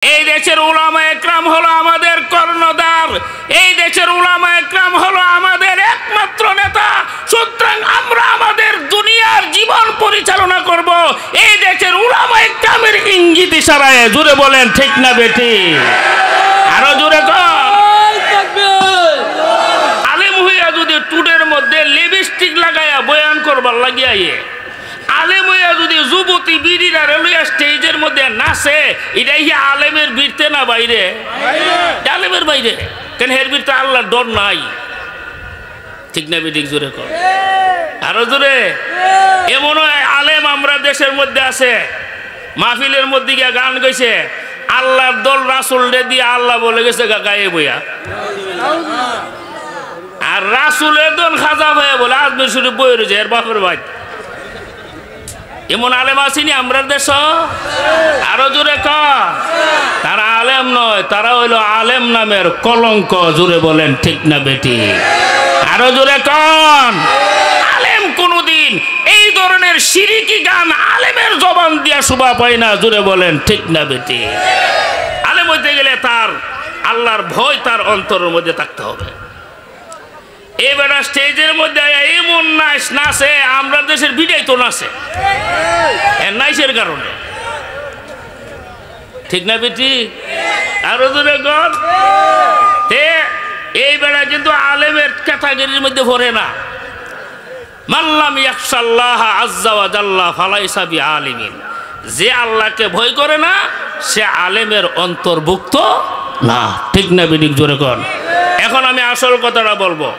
এই দেশের উলামা একরাম হলো আমাদের কর্ণধার, এই দেশের উলামা একরাম হলো আমাদের একমাত্র নেতা। সুতরাং আমরা আমাদের দুনিয়ার জীবন পরিচালনা করব এই দেশের উলামা একরামের ইঙ্গিত ইশারায়। জোরে বলেন ঠিক না বেটি? আরো জোরে কর। আলেম হইয়া যদি টুডের মধ্যে লিপস্টিক লাগাইয়া বয়ান করবার লাগিয়া আলেম হইয়া যদি যুবতী বিড়িরা লইয়া স্টেজের মধ্যে নাচে, এটাই কি আলেমের বীরতে না বাইরে? আলেমের বাইরে কেন? হের বীরতে আল্লাহর ডর নাই। ঠিক না বেঠিক? জোরে কর, আরো জোরে। এমন আলেম আমরা দেশের মধ্যে আছে, মাহফিলের মধ্যে গিয়া গান গাইছে, আল্লাহর দল রাসূল রে দিয়ে আল্লাহ বলে গেছে গায়ে বইয়া, আর রাসূলের দল খাজা ভাইয়া বলে আজমির শরীফ বই রয়েছে এর বাপের ভাই। এমন আলেম আসেনি আমরা দেশ? আরো জোরে কর। তারা আলেম নয়, তারা হইল আলেম নামের কলঙ্ক। জোরে বলেন ঠিক না বেটি? আরো জোরে কন। আলেম কোনদিন এই ধরনের শিরকি গান আলেমের জবান দিয়া শোভা পায় না। জোরে বলেন ঠিক না বেটি? আলেম হইতে গেলে তার আল্লাহর ভয় তার অন্তরের মধ্যে থাকতে হবে। এবার স্টেজের মধ্যে এমন নাচ নাচে, আমরা দেশের বিদায় তো নাচে নাইসের কারণে। ঠিক না বেটি? আরো দূরে কর। এই বেড়া কিন্তু আলেমের ক্যাটাগরির মধ্যে পড়ে না। মাল্লাম ইয়াখশাল্লাহ আযজা ওয়া জাল্লা ফালাইসা বিআলিমিন। যে আল্লাহকে ভয় করে না সে আলেমের অন্তর্ভুক্ত না। ঠিক না বেটি? জোরে কর। এখন আমি আসল কথাটা বলবো।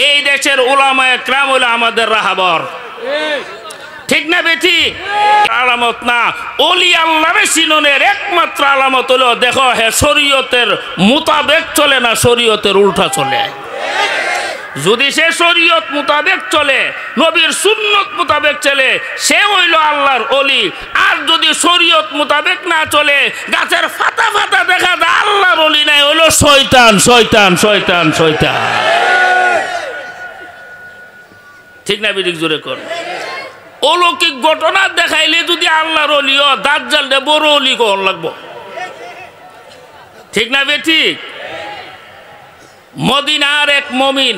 এই দেশের উলামা একরাম হলো আমাদের রাহাবর। ঠিক না বেটি? আলামত না, ওলি আল্লাহর চিননের একমাত্র আলামত হলো দেখো হে শরীয়তের মোতাবেক চলে না শরীয়তের উল্টা চলে। যদি সে শরীয়ত মোতাবেক চলে, নবীর সুন্নত মোতাবেক চলে, সে হইল আল্লাহর ওলি। আর যদি শরীয়ত মোতাবেক না চলে, গাছের ফাতা ফাতা দেখা যায় আল্লাহর ওলি নাই, হইল শয়তান শয়তান শয়তান শয়তান। ঠিক না বেঠিক? জোরে কর। অলৌকিক ঘটনা দেখাইলে যদি আল্লাহর ওলিও দাজ্জাল দে বড় ওলি কখন লাগবো? ঠিক না বেঠিক? মদিনার এক মুমিন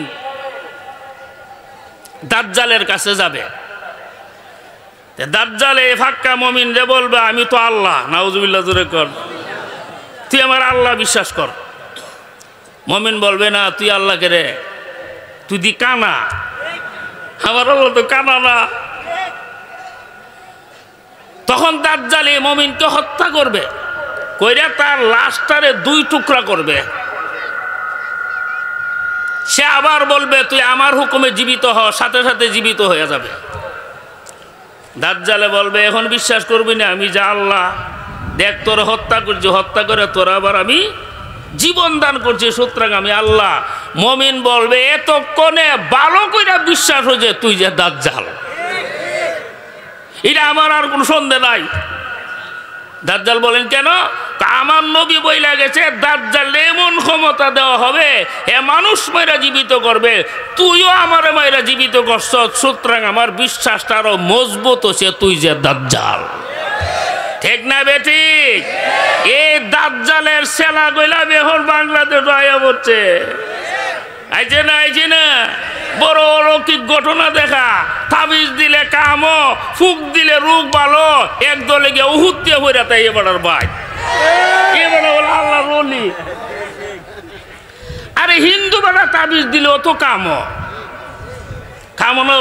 দাজ্জালের কাছে যাবে, দাজ্জালে ফাক্কা মুমিন রে বলবে আমি তো আল্লাহ। নাউজুবিল্লাহ। জোরে কর। তুই আমার আল্লাহ বিশ্বাস কর। মুমিন বলবে না, তুই আল্লাহকে রে, তুই দি কানা, আমার আল্লাহ তো কানা না। তখন দাজ্জাল এই মুমিনকে হত্যা করবে, কইরা তার লাশটারে দুই টুকরা করবে। সে আবার বলবে তুই আমার হুকুমে জীবিত হ, সাথে সাথে জীবিত হয়ে যাবে। দাজ্জালে বলবে এখন বিশ্বাস করবি না আমি যা আল্লাহ, দেখ তোর হত্যা করছি, হত্যা করে তোর আবার আমি জীবন দান করছি, সুতরাং আমি আল্লাহ। মুমিন বলবে এতক্ষণে ভালো কইরা বিশ্বাস হয়েছে তুই যে দাজ্জাল, এটা আমার আর কোনো সন্দেহ নাই। দাজ্জাল বলেন কেন? তা আমার নবী বইলা গেছে দাজ্জাল এমন ক্ষমতা দেওয়া হবে এ মানুষ মাইরা জীবিত করবে, তুইও আমার মাইরা জীবিত করছ, সুতরাং আমার বিশ্বাসটা আরো মজবুত হচ্ছে তুই যে দাজ্জাল। ঠিক না বেটি? এই দাজ্জালের সেলা গইলা বেহর বাংলাদেশ আয়া পড়ছে। আইছে না? আইছে না? বড় অলৌকিক ঘটনা দেখা, তাবিজ দিলে কামো, ফুক দিলে রোগ ভালো, একদলে গিয়ে উহুদ দিয়ে হইরা তাই এবারের ভাই এবারে বলে আল্লাহর ওলি। আরে হিন্দু বেড়া তাবিজ দিলে অত কামো কামনো।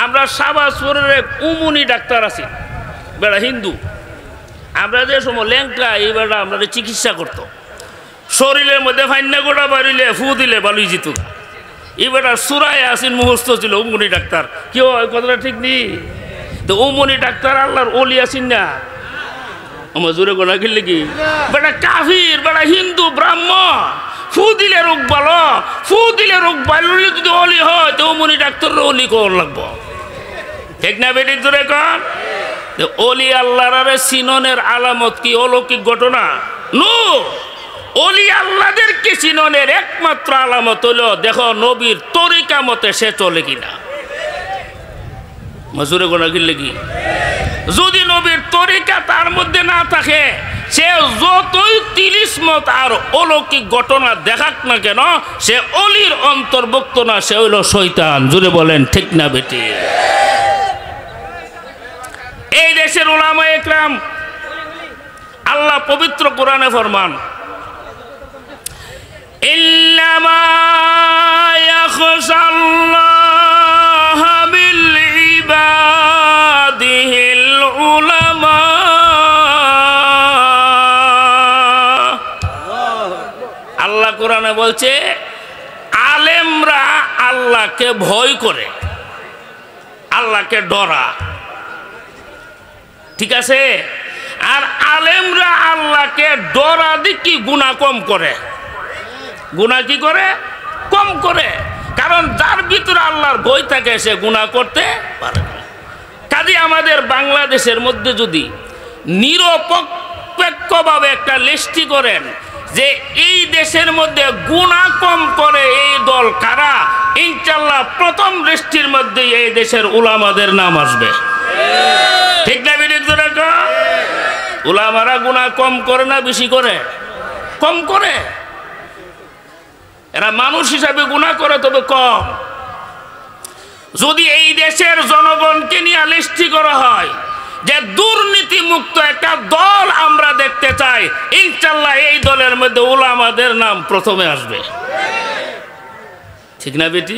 আমরা শাহবাজপুরের এক উমুনি ডাক্তার আছি, বেড়া হিন্দু। আমরা যে সময় ল্যাংটা এই বেড়া আমরা চিকিৎসা করতো, শরীরের মধ্যে ফাইন্না গোড়া বাড়িলে ফু দিলে বালুই জিত। এবার সুরায় আসিন মুহূর্ত ছিল উমনি ডাক্তার। কি হয় কথাটা ঠিক নেই? তো উমনি ডাক্তার আল্লাহর ওলি আসিন না। আমার জোরে গোনা কিনলে কি বেটা কাফির, বেটা হিন্দু ব্রাহ্মণ, ফু দিলে রোগ ভালো, ফু দিলে রোগ ভালো যদি অলি হয় তো উমনি ডাক্তার অলি কর লাগবো। ঠিক না বেটি? জোরে কন। অলি আল্লাহর চিননের আলামত কি অলৌকিক ঘটনা? নো, অলি আল্লাহদেরকে চিননের একমাত্র আলামত হলো দেখো নবীর তরিকা মতে সে চলে কিনা। মজুরে গোনা কিনলে কি? যদি নবীর তরিকা তার মধ্যে না থাকে, সে যতই তিলিসমত আর অলৌকিক ঘটনা দেখাক না কেন, সে অলির অন্তর্ভুক্ত না, সে হইল শয়তান। জুড়ে বলেন ঠিক না বেটি? এই দেশের উলামা একরাম, আল্লাহ পবিত্র কোরআনে ফরমান, ইল্লামা ইয়াখশাল্লাহা বিল ইবাদিহিল উলামা। আল্লাহ কোরআনে বলছে আলেমরা আল্লাহকে ভয় করে, আল্লাহকে ডরা। ঠিক আছে? আর আলেমরা আল্লাহকে ডরা দেখি গুনাহ কম করে। গুনাহ কি করে? কম করে। কারণ যার ভিতরে আল্লাহর ভয় থাকে সে গুনাহ করতে পারে না। কাজে আমাদের বাংলাদেশের মধ্যে যদি নিরপেক্ষভাবে একটা লিস্টি করেন যে এই দেশের মধ্যে গুনাহ কম করে এই দল কারা, ইনশাআল্লাহ প্রথম লিস্টির মধ্যে এই দেশের উলামাদের নাম আসবে। ঠিক না বিদিক ধরে? উলামারা গুনাহ কম করে না বেশি করে? কম করে। এরা মানুষ হিসাবে গুনাহ করে তবে কম। যদি এই দেশের জনগণকে নিয়ে লিস্টি করা হয় যে দুর্নীতি মুক্ত একটা দল আমরা দেখতে চাই, ইনশাআল্লাহ এই দলের মধ্যে উলামাদের নাম প্রথমে আসবে। ঠিক না বেটি?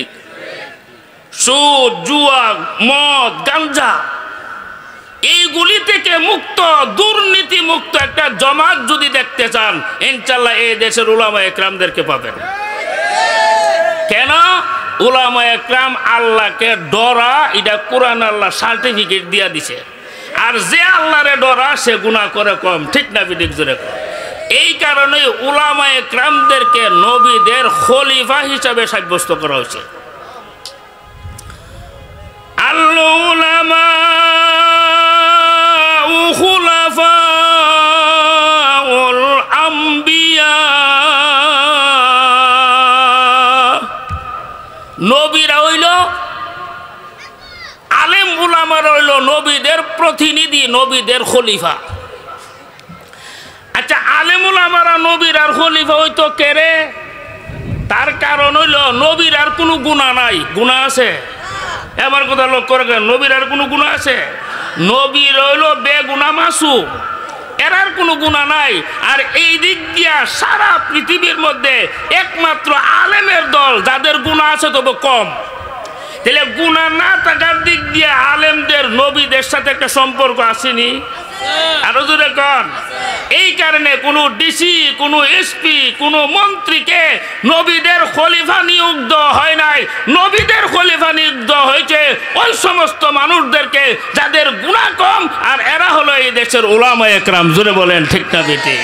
সুদ, জুয়া, মদ, গাঞ্জা এইগুলি থেকে মুক্ত, দুর্নীতি মুক্ত একটা জামাত যদি দেখতে চান, ইনশাআল্লাহ এই দেশের উলামা একরামদেরকে পাবেন। কেন? উলামা একরাম আল্লাহকে ডরা, এটা কোরআন আল্লাহ সার্টিফিকেট দিয়া দিছে। আর যে আল্লাহরে ডরা সে গুনাহ করে কম। ঠিক না বিদিক জোরে? এই কারণে উলামা একরামদেরকে নবীদের খলিফা হিসাবে সাব্যস্ত করা হয়েছে। আল উলামা খুলাফাউল আম্বিয়া, নবীরা হইল আলেম, উলামারা হইল নবীদের প্রতিনিধি, নবীদের খলিফা। আচ্ছা, আলেম উলামারা নবীর আর খলিফা হইতো কেরে? তার কারণ হইল নবীর আর কোনো গুনাহ নাই। গুনাহ আছে? আমার কথা লক্ষ্য রাখেন, নবীর আর কোনো গুনাহ আছে? নবীর হইল বেগুনাহ মাসুম, এরার কোনো গুনাহ নাই। আর এই দিক দিয়া সারা পৃথিবীর মধ্যে একমাত্র আলেমের দল যাদের গুনাহ আছে তবে কম। তাহলে গুনাহ না থাকার দিক দিয়ে আলেমদের নবীদের সাথে একটা সম্পর্ক আসেনি? আরো জোরে কন। এই কারণে কোনো ডিসি, কোনো এসপি, কোনো মন্ত্রীকে নবীদের খলিফা নিয়োগ দেওয়া হয় নাই। নবীদের খলিফা নিয়োগ দেওয়া হয়েছে ওই সমস্ত মানুষদেরকে যাদের গুনাহ কম, আর এরা হলো এই দেশের উলামা একরাম। জোরে বলেন ঠিক না বেটি?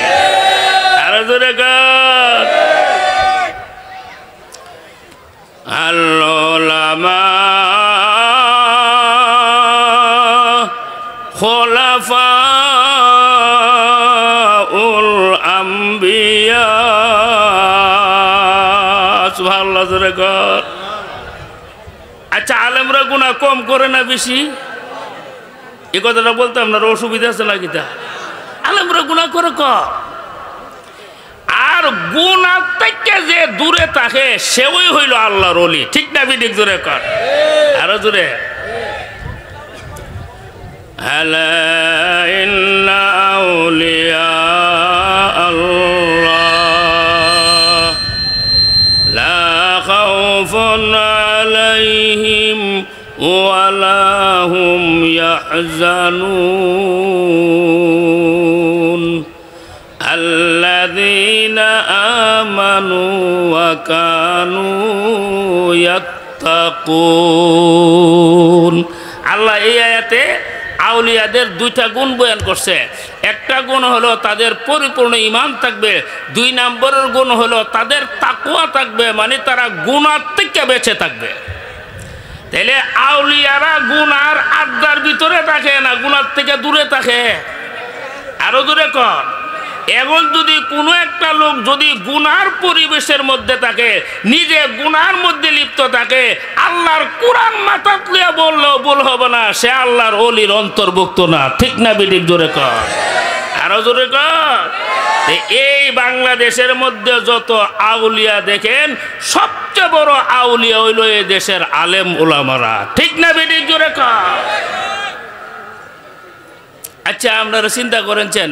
আরো জোরে কন। আল উলামা খুলাফাউল আম্বিয়া। সুবহানাল্লাহ, জোরে কর। আচ্ছা, আলেমরা গুনাহ কম করে না বেশি? এই কথাটা বলতে আপনার অসুবিধা আছে নাকি? তা আলেমরা গুনাহ করে কম। আর গুনাহ থেকে যে দূরে থাকে সেওই হইল আল্লাহর ওলি। ঠিক না বিদিক জোরে কর? আরো জোরে। আলা ইন্না আউলিয়া আল্লাহ লা খাউফুন আলাইহিম ওয়া লা হুম ইয়াহজানুন আল্লাযীনা আমানু ওয়া কানু ইয়াত্তাকুন। আল্লাহ এই আয়াতে আউলিয়াদের দুইটা গুণ বয়ান করছে। একটা গুণ হলো তাদের পরিপূর্ণ ঈমান থাকবে, দুই নম্বরের গুণ হলো তাদের তাকওয়া থাকবে, মানে তারা গুনাহ থেকে বেঁচে থাকবে। তাহলে আউলিয়ারা গুনার আড্ডার ভিতরে থাকে না, গুনার থেকে দূরে থাকে। আরো দূরে কর। এখন যদি কোনো একটা লোক যদি গুনার পরিবেশের মধ্যে থাকে, নিজে গুনার মধ্যে লিপ্ত থাকে, আল্লাহর কোরআন মাথাত লিয়া বললেও ভুল হবে না, সে আল্লাহর ওলির অন্তর্ভুক্ত না। ঠিক না বিদিক জোরে কর? আরো জোরে কর। এই বাংলাদেশের মধ্যে যত আউলিয়া দেখেন, সবচেয়ে বড় আউলিয়া হইল এই দেশের আলেম ওলামারা। ঠিক না বেঠিক? জোরে কর। আচ্ছা, আপনারা চিন্তা করেছেন,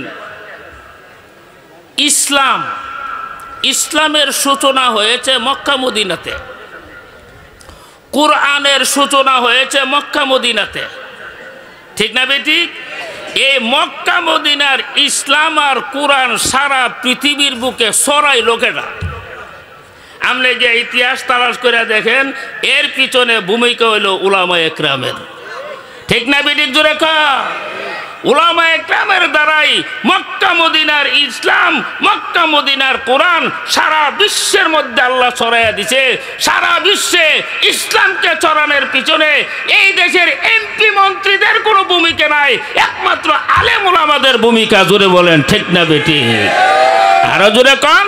ইসলামের সূচনা হয়েছে মক্কা মদিনাতে, কুরআনের সূচনা হয়েছে মক্কা মদিনাতে। ঠিক না বেঠিক? এই মক্কা মদিনার ইসলাম আর কুরআন সারা পৃথিবীর বুকে ছড়াই লোকেরা। আপনি যে ইতিহাস তালাশ করে দেখেন, এর পিছনে ভূমিকা হইল উলামায়ে কেরামের। ঠিক না বেঠিক? জোরে কর। উলামায়ে কেরামের দ্বারাই মক্কা মদিনার ইসলাম, মক্কা মদিনার কোরআন সারা বিশ্বের মধ্যে আল্লাহ ছড়াইয়া দিছে। সারা বিশ্বে ইসলামকে ছড়ানোর পিছনে এই দেশের এমপি মন্ত্রীদের কোনো ভূমিকা নাই, একমাত্র আলেম ওলামাদের ভূমিকা। জোরে বলেন ঠিক না বেঠিক? আরো জোরে কন।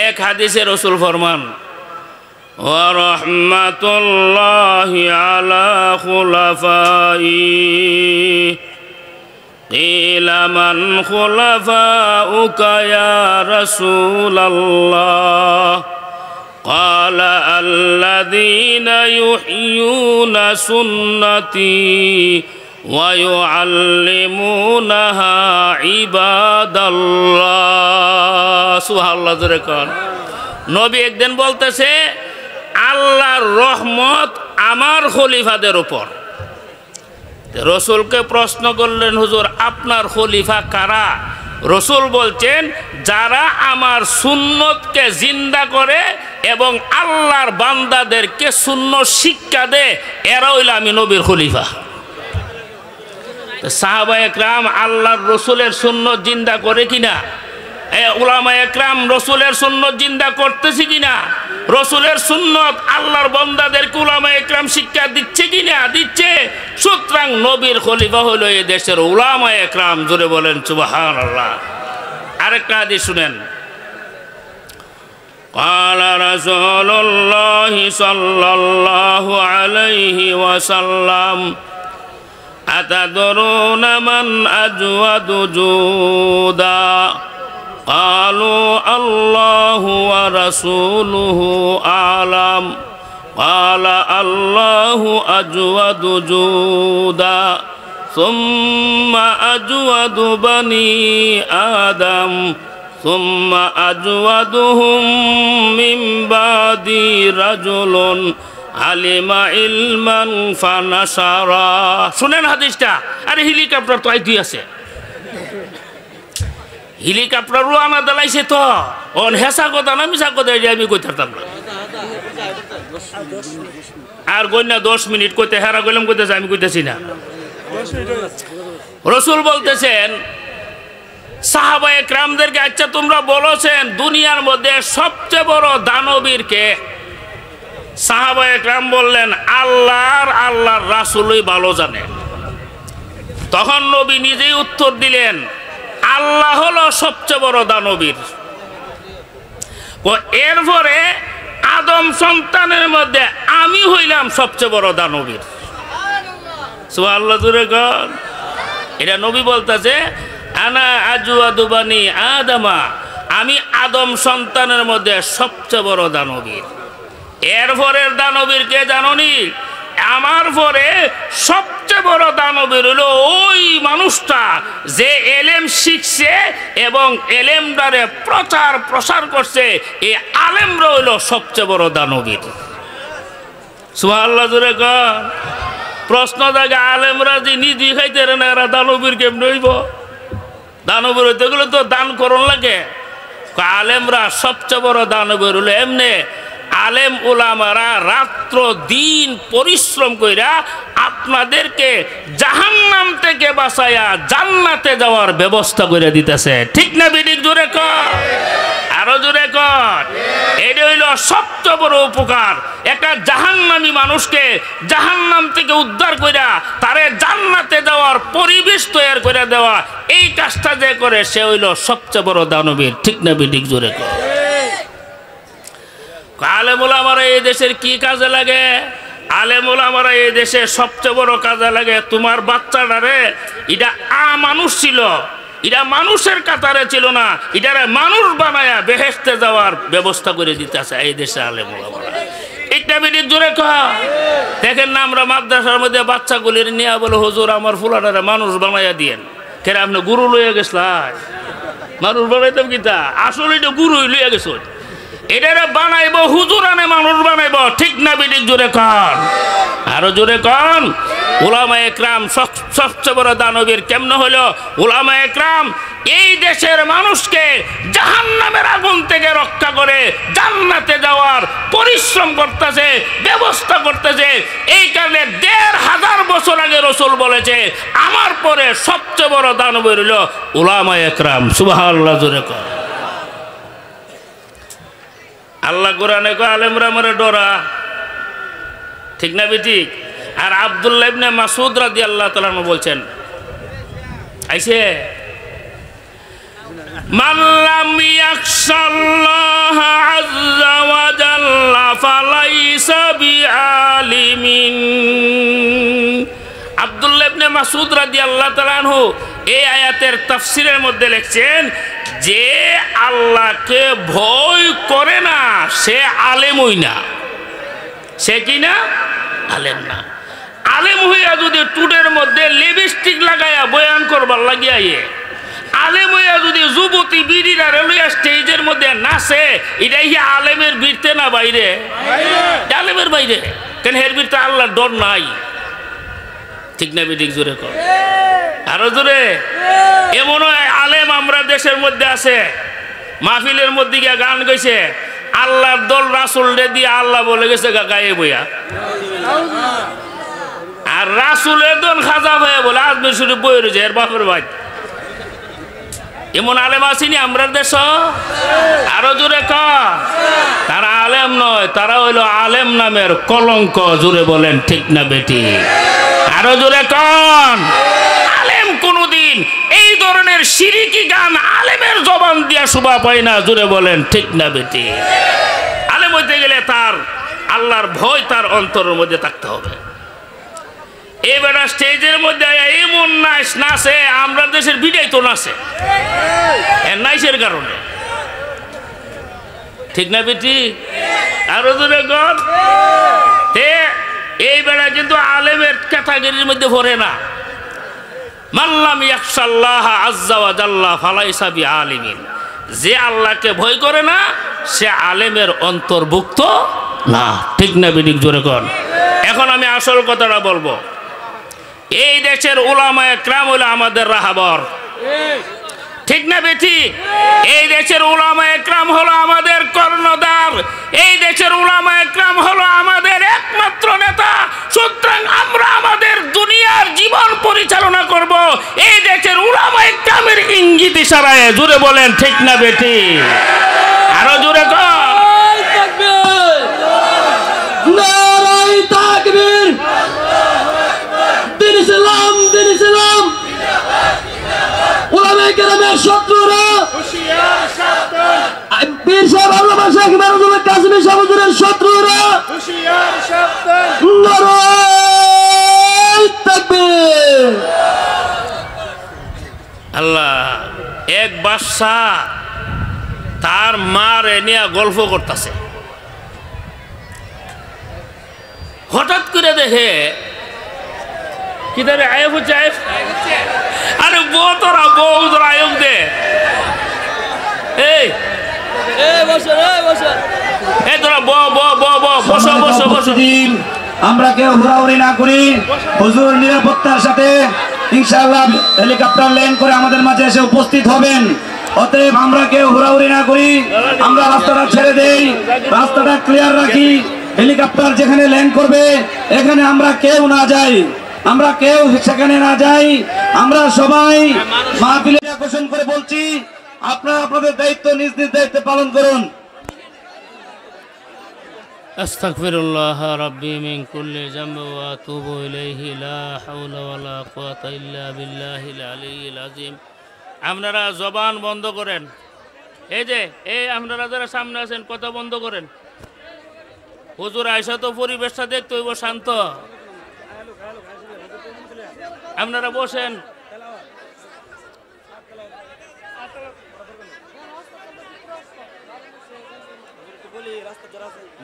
এক হাদিসে রাসূল ফরমান, ওয়া রাহমাতুল্লাহি আলা খুলাফাই। কিলা মান খুলাফাউকা ইয়া রাসূলাল্লাহ? ক্বালা আল্লাযীনা ইউহয়ুনা সুন্নতি ওয়া ইউআল্লিমুনাহা ইবাদাল্লাহ। সুবহানাল্লাহ। জোরে কর। নবী একদিন বলতেছে, আল্লাহর রহমত আমার খলিফাদের উপর। রসুলকে প্রশ্ন করলেন, হুজুর আপনার খলিফা কারা? রসুল বলছেন, যারা আমার সুন্নতকে জিন্দা করে এবং আল্লাহর বান্দাদেরকে সুন্নত শিক্ষা দেয়, এরা হইল আমি নবীর খলিফা। সাহাবায়ে কেরাম আল্লাহর রসুলের সুন্নত জিন্দা করে কিনা? উলামায়ে কেরাম রসুলের সুন্নত জিন্দা করতেছি কিনা? রসুলের সুন্নত আল্লাহর বান্দাদেরকে উলামায়ে কেরাম শিক্ষা দিচ্ছে কিনা? দিচ্ছে। সুতরাং নবীর খলিফা হলো এই দেশের উলামায়ে কেরাম। জোরে বলেন সুবহানাল্লাহ। আরেকটা হাদিস শুনেন। قال رسول الله صلى الله عليه وسلم أتدرون من أجود جودا؟ قالوا الله ورسوله أعلم. قال الله أجود جودا ثم أجود بني آدم ثم أجودهم من بعدي رجل علم علما فنشرا. শুনেন হাদিসটা। আরে হেলিকপ্টার তো আইতি আছে, হেলিকপ্টার রুয়ানা দালাইছে তো। অন হেসা কথা না মিছা কথা আমি কইতাম না। আর গন্যা 10 মিনিট কইতে হেরা গেলাম কইতেছে, আমি কইতেছি না। রসুল বলতেছেন সাহাবায়ে কেরামদেরকে, আচ্ছা তোমরা বলেছেন দুনিয়ার মধ্যে সবচেয়ে বড় দানবীর কে? সাহাবায়ে কেরাম বললেন, আল্লাহর রাসূলই ভালো জানে। তখন নবী নিজেই উত্তর দিলেন, আল্লাহ হলো সবচেয়ে বড় দানবীর। এরপরে আদম সন্তানের মধ্যে আমি হইলাম সবচেয়ে বড় দানবীর। সুবহানাল্লাহ। জোরে কর। এটা নবী বলতেছে, আনা আজওয়াদু বানি আদমা, আমি আদম সন্তানের মধ্যে সবচেয়ে বড় দানবীর। এরপরের দানবীর কে জানোনি? আমার পরে সবচেয়ে বড় দানবীর হলো ওই মানুষটা যে এলেম শিখছে এবং এলেমটারে প্রসার করছে। এই আলেমরা হইল সবচেয়ে বড় দানবীর। সুবহানাল্লাহ। জোরে কর। প্রশ্ন জায়গা, আলেমরা যে নিজে খাইতে না, এরা দানবীর কেমন হইব? দানবীর হইতে গেলে তো দান করন লাগে। আলেমরা সবচেয়ে বড় দানবীর হলো এমনি আলেম উলামারা রাত্র দিন পরিশ্রম কইরা আপনাদেরকে জাহান্নাম থেকে বাঁচায়া জান্নাতে যাওয়ার ব্যবস্থা করে দিতেছে। ঠিক না বেঠিক? জোরে কর। আরো জোরে কর। এটা হইল সবচেয়ে বড় উপকার। একটা জাহান্নামী মানুষকে জাহান্নাম থেকে উদ্ধার কইরা তারে জান্নাতে যাওয়ার পরিবেশ তৈরি করে দেওয়া, এই কাজটা যে করে সে হইল সবচেয়ে বড় দানবীর। ঠিক না বেঠিক? জোরে কর। আলেম ওলামারা এই দেশের কি কাজে লাগে? আলেম ওলামারা এই দেশে সবচেয়ে বড় কাজে লাগে। তোমার বাচ্চাটারে এটা মানুষ ছিল, এটা মানুষের কাতারে ছিল না, এটারে মানুষ বানায়া বেহেশতে যাওয়ার ব্যবস্থা করে দিতেছে এই দেশে আলেম ওলামারা। একটা বেটির জোরে কয় দেখেন না, আমরা মাদ্রাসার মধ্যে বাচ্চাগুলির নিয়ে বলে হুজুর আমার ফুলাটারে মানুষ বানাইয়া দিয়েন। কেন আপনি গুরু লইয়া গেছলাই? মানুষ বানাইতাম কিতা, আসলে এটা গুরুই লইয়া গেছ। এটারে বানাইব হুজুর আনে মানুষ বানাইব, ঠিক না বেটিক জোরে কন, আরো জোরে কন। উলামা একরাম সবচেয়ে বড় দানবীর কেমন হলো? উলামা একরাম এই দেশের মানুষকে জাহান্নামের আগুন থেকে রক্ষা করে জান্নাতে যাওয়ার পরিশ্রম করতেছে, ব্যবস্থা করতেছে। এই কারণে ১৫০০ বছর আগে রাসূল বলেছে আমার পরে সবচেয়ে বড় দানবীর হলো উলামা একরাম। সুবহানাল্লাহ জোরে কন। আল্লাহ কোরআনে কয় আলেমরা মরে ডরা, ঠিক না বেটি? আর আব্দুল্লাহ ইবনে মাসউদ রাদিয়াল্লাহু তাআলা বলছেন আইছে মান লাম ইয়াখশাল্লাহ আযজা ওয়া জাল্লা ফালাইসা বিআলিমিন। আব্দুল্লাহ ইবনে মাসউদ রাদিয়াল্লাহু তাআলা আনহু এই আয়াতের তাফসীরের মধ্যে লিখছেন যে আল্লাহকে ভয় করে না সে আলেমই না। সে কি না? আলেম না। আলেম হইয়া যদি টুটের মধ্যে লিপস্টিক লাগাইয়া বয়ান করবার লাগিয়া আলেম হইয়া যদি যুবতী বিড়িরা লইয়া স্টেজের মধ্যে নাচে, এটাই কি আলেমের বীরতে না বাইরে? আলেমের বাইরে। কেন এর বীরতে আল্লাহর ডর নাই, ঠিক না বেঠিক জোরে কর, আরো জোরে। এমন আলেম আমরা দেশের মধ্যে আছে, মাহফিলের মধ্যে গিয়া গান গাইছে, আল্লাহর দল রাসূল রে দিয়ে আল্লাহ বলে গেছে গায়ে বইয়া, আর রাসূলের দল খাজা ভাইয়া বলে আজমির শরীফ বই রয়েছে এর বাপের ভাই। এমন আলেম আসেনি আমরা দেশ, আরো জোরে ক। তারা আলেম নয়, তারা হইল আলেম নামের কলঙ্ক। জোরে বলেন ঠিক না বেটি, আরো জোরে কন। আলেম কোনদিন এই ধরনের শিরিকি গান আলেমের জবান দিয়া শোভা পায় না। জোরে বলেন ঠিক না বেটি। আলেম হইতে গেলে তার আল্লাহর ভয় তার অন্তরের মধ্যে থাকতে হবে। এবার স্টেজের মধ্যে এমন নাচ নাচে, আমরা দেশের বিদায় তো নাচে নাইসের কারণে, ঠিক না বেটি, আরো দূরে গণ। এই বেড়া কিন্তু আলেমের ক্যাটাগরির মধ্যে ভরে না। মাল্লাম ইয়াখশাল্লাহ আযজা ওয়া জাল্লা ফালাইসা বিআলিমিন। যে আল্লাহকে ভয় করে না সে আলেমের অন্তর্ভুক্ত না, ঠিক না বেটি জোরে কন। এখন আমি আসল কথাটা বলবো। এই দেশের উলামা একরাম হলো আমাদের রাহাবর, ঠিক না বেটি? এই দেশের উলামা একরাম হলো আমাদের কর্ণধার, এই দেশের উলামা একরাম হলো আমাদের একমাত্র নেতা। সুতরাং আমরা আমাদের দুনিয়ার জীবন পরিচালনা করব এই দেশের উলামা একরামের ইঙ্গিত ইশারায়। জোরে বলেন ঠিক না বেটি, আরো জোরে কর। নারায়ে তাকবীর, দিন ইসলাম, দিন ইসলাম। উলামা কেরামের শত্রুরা হুঁশিয়ার সাবধান, পীর সাহেব আল্লামা শেখ মারুফুল কাসেমী সাহেবের শত্রুরা হুঁশিয়ার সাবধান। নারায়ে তাকবীর। আল্লাহ এক বাদশা তার মারে নিয়ে গল্প করতেছে, হঠাৎ করে দেখে কিধারে আয়েব হচ্ছে, আয়েব, আরে বউ তোরা বউ তোরা আয়েব দে, এই তোরা বসো বসো বসো। আমরা কেউ হুড়াহুড়ি না করি, হুজুর নিরাপত্তার সাথে ইনশাআল্লাহ হেলিকপ্টার ল্যান্ড করে আমাদের মাঝে এসে উপস্থিত হবেন। অতএব আমরা কেউ হুড়াহুড়ি না করি, আমরা রাস্তাটা ছেড়ে দেই, রাস্তাটা ক্লিয়ার রাখি। হেলিকপ্টার যেখানে ল্যান্ড করবে এখানে আমরা কেউ না যাই, আমরা কেউ সেখানে না যাই। আমরা সবাই মাহফিলে আকর্ষণ করে বলছি, আপনারা আপনাদের দায়িত্ব নিজ নিজ দায়িত্বে পালন করুন। আস্তাগফিরুল্লাহ রাব্বি মিন কুল্লি যামবি ওয়া আতুবু ইলাইহি লা হাওলা ওয়ালা কুওয়াতা ইল্লা বিল্লাহিল আলিয়্যিল আযীম। আপনারা জবান বন্ধ করেন। এই যে এই আপনারা যারা সামনে আছেন কথা বন্ধ করেন। হুজুর আয়সা তো পরিবেশটা দেখতে হইব শান্ত। আপনারা বসেন।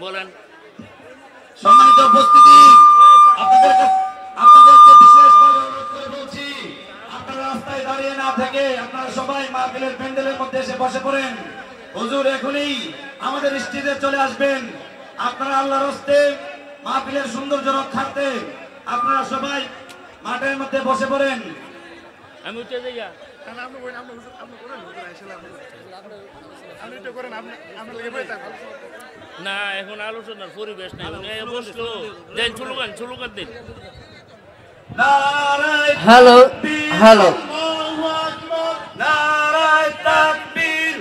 বলেন। সম্মানিত উপস্থিতি, আপনাদেরকে বিশেষভাবে অনুরোধ করে বলছি, আপনারা রাস্তায় দাঁড়িয়ে না থেকে আপনারা সবাই মাহফিলের প্যান্ডেলের মধ্যে এসে বসে পড়েন। হুজুর এখনই আমাদের স্টেজে চলে আসবেন। আপনারা আল্লাহর হস্তে মাহফিলের সৌন্দর্য রক্ষার্থে আপনারা সবাই মাঠের মধ্যে বসে পড়েন। আমি উঠে যাই। না, এখন আলোচনার পরিবেশ নেই। বসলো দেন, চুলুকান দিন। হ্যালো হ্যালো, নারায়ে তাকবীর,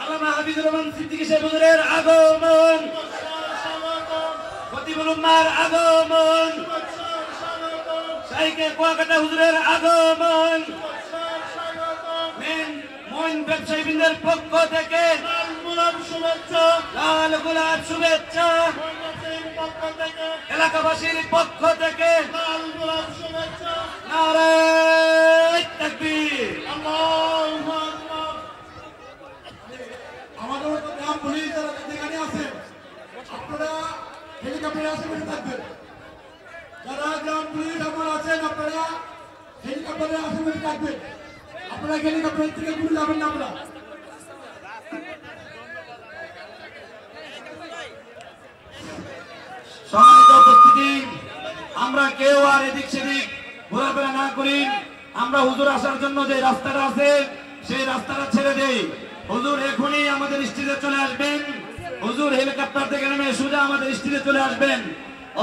আল্লামা হাফিজুর রহমান সিদ্দিকী সাহেব হুজুরের আগমন, খতিবুল উম্মাহর আগমন, শাইখে কুয়াকাটা হুজুরের আগমন, মইন ব্যবসায়ীবৃন্দের পক্ষ থেকে লাল গোলাপ শুভেচ্ছা, এলাকাবাসীর পক্ষ থেকে নারায়ে তাকবীর। আমাদের গ্রাম পুলিশ যারা যেখানে আছেন আপনারা হেলিকপ্টারে আশেপাশে থাকবেন। যারা গ্রাম পুলিশ আপনারা আছেন আপনারা হেলিকপ্টারের আশেপাশে থাকবেন। আপনারা হেলিকপ্টার থেকে ঘুরে যাবেন না। আপনারা সম্মানিত উপস্থিতি, আমরা কেউ আর এদিক সেদিক ঘোরাফেরা না করি। আমরা হুজুর আসার জন্য যে রাস্তাটা আছে সেই রাস্তাটা ছেড়ে দেই। হুজুর এখনই আমাদের স্টেজে চলে আসবেন। হুজুর হেলিকপ্টার থেকে নেমে সোজা আমাদের স্টেজে চলে আসবেন।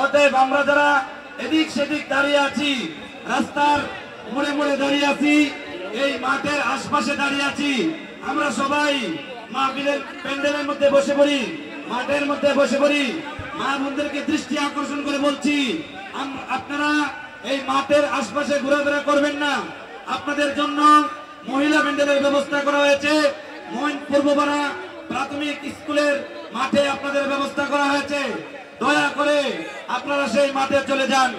অতএব আমরা যারা এদিক সেদিক দাঁড়িয়ে আছি, রাস্তার মোড়ে মোড়ে দাঁড়িয়ে আছি, এই মাঠের আশপাশে দাঁড়িয়ে আছি, আমরা সবাই মাহফিলের প্যান্ডেলের মধ্যে বসে পড়ি, মাঠের মধ্যে বসে পড়ি। মা বোনদেরকে দৃষ্টি আকর্ষণ করে বলছি, আপনারা এই মাঠের আশপাশে ঘোরাফেরা করবেন না। আপনাদের জন্য মহিলা প্যান্ডেলের ব্যবস্থা করা হয়েছে। মইন পূর্বপাড়া প্রাথমিক স্কুলের মাঠে আপনাদের ব্যবস্থা করা হয়েছে। দয়া করে আপনারা সেই মাঠে চলে যান।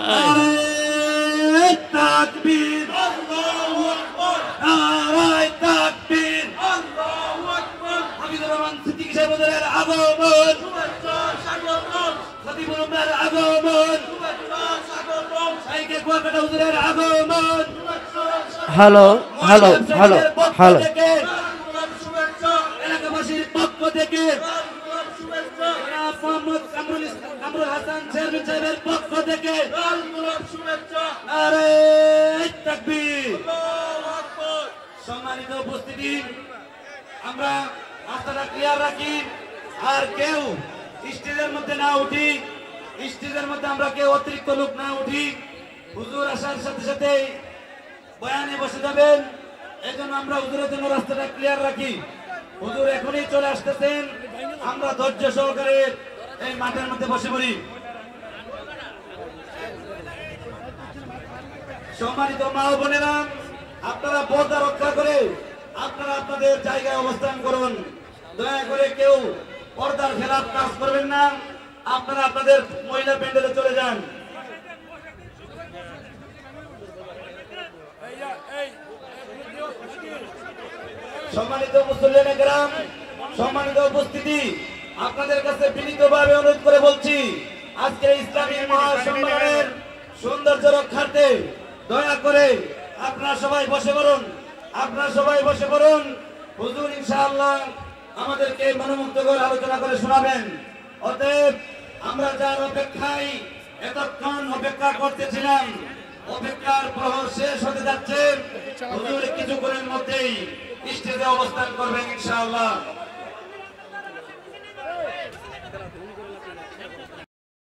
নারায়ে তাকবীর, আল্লাহু আকবার, নারায়ে তাকবীর, আল্লাহু আকবার। হাফিজুর রহমান সিদ্দিকী সাহেব হুজুরের আগমন, শুভেচ্ছা স্বাগতম। খতিবুল উম্মাহর আগমন, শুভেচ্ছা স্বাগতম। শাইখে কুয়াকাটা হুজুরের আগমন, শুভেচ্ছা স্বাগতম। হ্যালো হ্যালো হ্যালো হ্যালো, শুভেচ্ছা এলাকাবাসীর পক্ষ থেকে, শুভেচ্ছা মোহাম্মদ কামরুল হাসান চেয়ারম্যান সাহেবের পক্ষ থেকে শুভেচ্ছা। নারায়ে তাকবীর, আল্লাহু আকবার। সম্মানিত উপস্থিতি, আমরা রাস্তাটা ক্লিয়ার রাখি, আর কেউ স্টেজের মধ্যে না উঠি। স্টেজের মধ্যে আমরা কেউ অতিরিক্ত লোক না উঠি। হুজুর আসার সাথে সাথে বয়ানে বসে যাবেন, এই জন্য আমরা হুজুরের জন্য রাস্তাটা ক্লিয়ার রাখি। হুজুর এখনই চলে আসতেছেন, আমরা ধৈর্য সহকারে এই মাঠের মধ্যে বসে পড়ি। সম্মানিত মা ও বোনেরা, আপনারা পর্দা রক্ষা করে আপনারা আপনাদের জায়গায় অবস্থান করুন। দয়া করে কেউ পর্দার খেলাফ কাজ করবেন না। আপনারা আপনাদের মহিলা প্যান্ডেলে চলে যান। সম্মানিত মুসল্লিয়ানে কেরাম, সম্মানিত উপস্থিতি, আপনাদের কাছে বিনীতভাবে অনুরোধ করে বলছি, আজকে ইসলামী মহাসম্মেলনের সৌন্দর্য রক্ষার্থে দয়া করে আপনারা সবাই বসে পড়ুন। আপনারা সবাই বসে পড়ুন। হুজুর ইনশাআল্লাহ আমাদেরকে মনোমুগ্ধকর আলোচনা করে শোনাবেন। অতএব আমরা যার অপেক্ষায় এতক্ষণ অপেক্ষা করতেছিলাম, অপেক্ষার প্রহর শেষ হতে যাচ্ছে। হুজুর কিছুক্ষণের মধ্যেই স্টেজে অবস্থান করবেন ইনশাআল্লাহ।